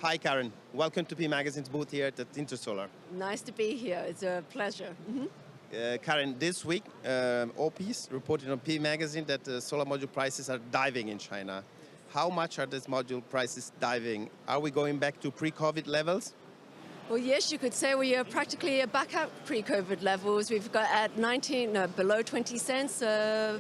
Hi, Karen. Welcome to P Magazine's booth here at Intersolar. Nice to be here. It's a pleasure. Karen, this week, OPIS reported on P Magazine that solar module prices are diving in China. How much are these module prices diving? Are we going back to pre-COVID levels? Well, yes, you could say we are practically back at pre-COVID levels. We've got at below 20 cents, per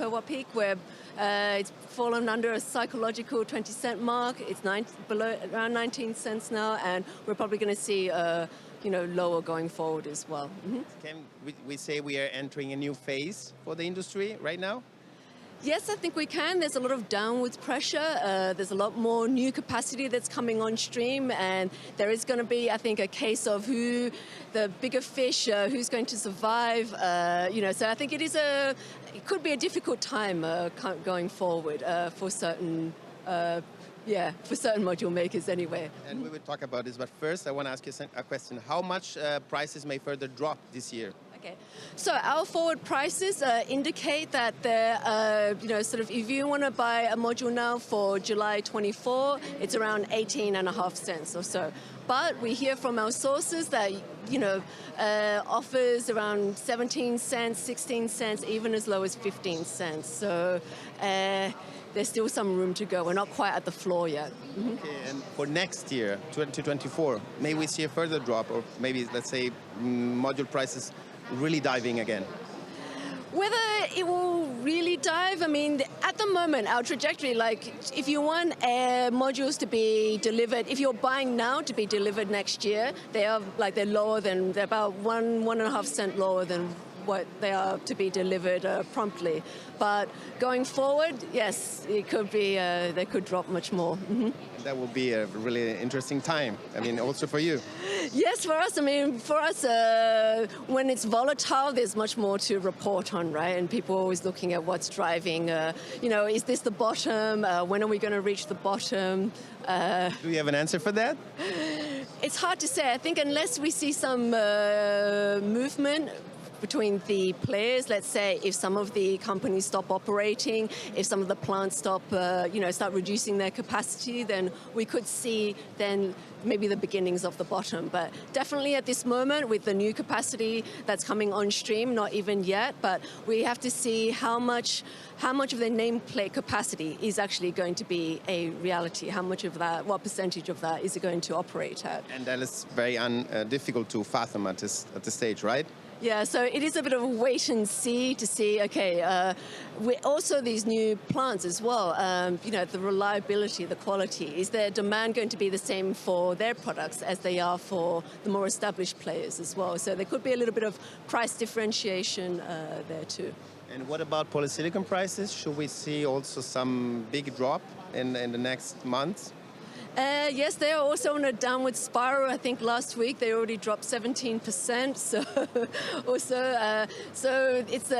watt peak, where it's fallen under a psychological 20 cent mark. It's below around 19 cents now, and we're probably going to see lower going forward as well. Can we say we are entering a new phase for the industry right now? Yes, I think we can. There's a lot of downwards pressure. There's a lot more new capacity that's coming on stream, and there is going to be, I think, a case of who the bigger fish, who's going to survive. So I think it could be a difficult time going forward for certain module makers anyway. And we will talk about this, but first I want to ask you a question. How much prices may further drop this year? Okay, so our forward prices indicate that they're, if you want to buy a module now for July 24, it's around 18.5 cents or so. But we hear from our sources that, offers around 17 cents, 16 cents, even as low as 15 cents. So there's still some room to go. We're not quite at the floor yet. Okay, and for next year, 2024, may we see a further drop, or maybe, let's say, module prices really diving again? Whether it will really dive, at the moment, our trajectory, if you want modules to be delivered, if you're buying now to be delivered next year, they're lower than, they're about 1.5 cent lower than what they are to be delivered promptly. But going forward, yes, it could be, they could drop much more. That will be a really interesting time, also for you. Yes, for us, when it's volatile, there's much more to report on, right? And people are always looking at what's driving, is this the bottom? When are we going to reach the bottom? Do you have an answer for that? It's hard to say. I think unless we see some movement between the players, let's say if some of the companies stop operating, if some of the plants start reducing their capacity, then we could see then maybe the beginnings of the bottom. But definitely at this moment, with the new capacity that's coming on stream, not even yet, but we have to see how much of the nameplate capacity is actually going to be a reality. How much of that, what percentage of that is it going to operate at? And that is very difficult to fathom at this stage, right? Yeah, so it is a bit of a wait and see to see, we also these new plants as well, the reliability, the quality. Is their demand going to be the same for their products as they are for the more established players as well? So there could be a little bit of price differentiation there too. And what about polysilicon prices? Should we see also some big drop in the next months? Yes, they are also on a downward spiral. I think last week they already dropped 17%. So it's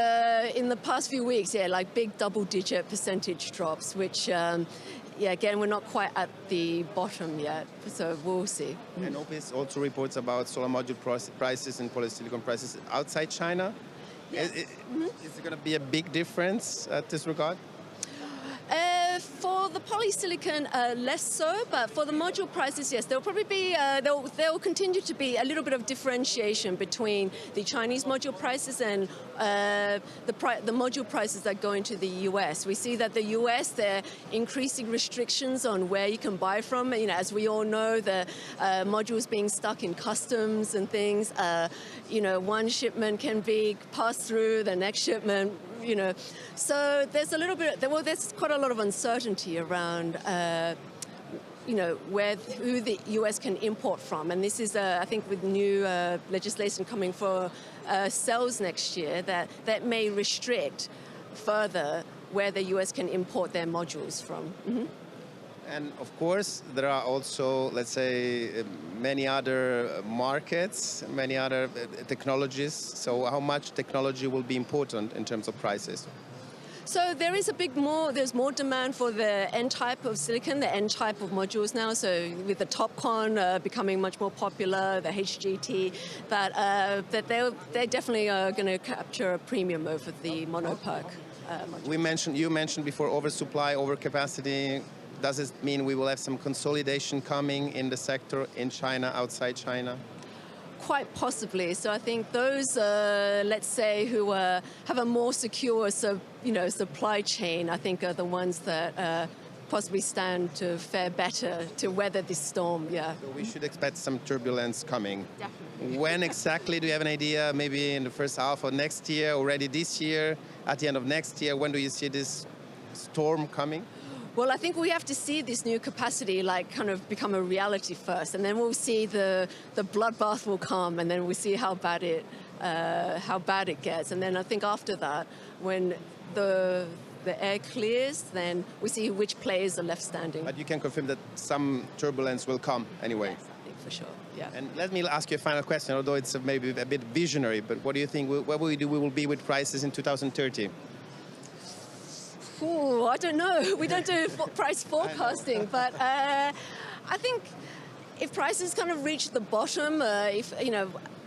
in the past few weeks, big double-digit percentage drops, which, again, we're not quite at the bottom yet. So we'll see. And OPIS also reports about solar module prices and polysilicon prices outside China. Yes. Is there going to be a big difference at this regard? For the polysilicon, less so, but for the module prices, yes, there'll probably be, there will continue to be a little bit of differentiation between the Chinese module prices and the module prices that go into the US. We see that the US, they're increasing restrictions on where you can buy from. As we all know, the modules being stuck in customs and things. One shipment can be passed through, the next shipment, so there's there's quite a lot of uncertainty around, who the US can import from. And this is, I think, with new legislation coming for cells next year, that may restrict further where the US can import their modules from. And of course, there are also, let's say, many other markets, many other technologies. So how much technology will be important in terms of prices? So there is there's more demand for the N-type of silicon, the N-type of modules now. So with the TOPCon becoming much more popular, the HGT, that they definitely are going to capture a premium over the monopack modules. You mentioned before oversupply, overcapacity. Does it mean we will have some consolidation coming in the sector in China, outside China? Quite possibly. So I think those, let's say, who have a more secure, supply chain, I think are the ones that possibly stand to fare better to weather this storm. Yeah. So we should expect some turbulence coming. Definitely. When exactly? Do you have an idea? Maybe in the first half of next year, already this year, at the end of next year? When do you see this storm coming? Well, I think we have to see this new capacity kind of become a reality first, and then we'll see the bloodbath will come, and then we'll see how bad it gets, and then I think after that, when the air clears, then we see which players are left standing. But you can confirm that some turbulence will come anyway. Yes, I think for sure. Yeah. And let me ask you a final question, although it's maybe a bit visionary. But what do you think? Where we will be with prices in 2030? Ooh, I don't know. We don't do price forecasting, but I think if prices kind of reach the bottom,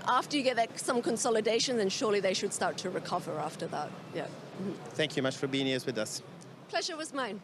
after you get some consolidation, then surely they should start to recover after that. Yeah. Thank you much for being here with us. Pleasure was mine.